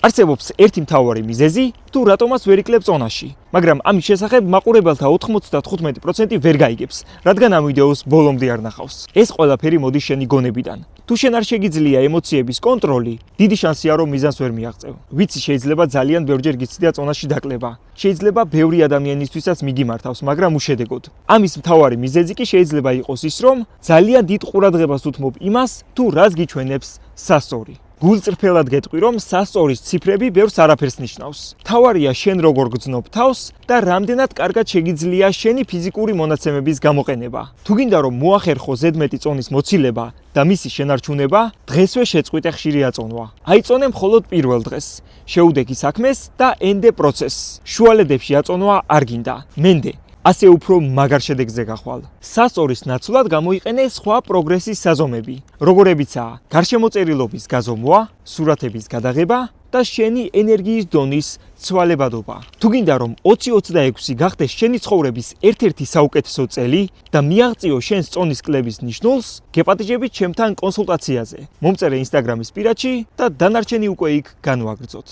არსებობს ერთი მთავარი მიზეზი, თუ რატომაც ვერ იკლებ წონაში, მაგრამ ამის შესახებ მაყურებელთა 95% ვერ გაიგებს, რადგან ამ ვიდეოს ბოლომდე არ ნახავს. ეს ყველაფერი მოდის შენი გონებიდან. თუ შენ არ შეგიძლია ემოციების კონტროლი, დიდი შანსია რომ მიზანს ვერ მიაღწევ. ვიცი, შეიძლება ძალიან ბევრჯერ გიცდია წონაში დაკლება. შეიძლება ბევრი ადამიანისთვისაც მიგიმართავს, მაგრამ უშედეგოდ. ამის მთავარი მიზეზი კი შეიძლება იყოს ის, რომ ძალიან დიდ ყურადღებას უთმობ იმას, თუ რას გიჩვენებს სასწორი. გულწრფელად გეტყვი, რომ სასწორის ციფრები ბევრს არაფერს ნიშნავს. მთავარია შენ როგორ გძნობ თავს და რამდენად კარგად შეგიძლია შენი ფიზიკური მონაცემების გამოყენება. თუ გინდა რომ მოახერხო ზედმეტი წონის მოცილება და მისი შენარჩუნება, დღესვე შეწყვიტე ხშირი აწონვა. აიწონე მხოლოდ პირველ დღეს. შეუდექი საქმეს და ენდე პროცესს. შუალედებში აწონვა არ გინდა. მენდე ასე უფრო მაგარ შედეგზე გახვალ. სასწორის ნაცვლად გამოიყენე სხვა პროგრესის საზომები, როგორებიცაა გარშემოწერილობის გაზომვა, სურათების გადაღება და შენი ენერგიის დონის ცვალებადობა. თუ გინდა რომ 2026 გახდეს შენი ცხოვრების ერთ-ერთი საუკეთესო წელი და მიაღწიო შენს წონის კლების ნიშნულს, გეპატიჟებით ჩემთან კონსულტაციაზე. მომწერე Instagram-ის პირადში და დანარჩენი უკვე იქ განვაგრძოთ.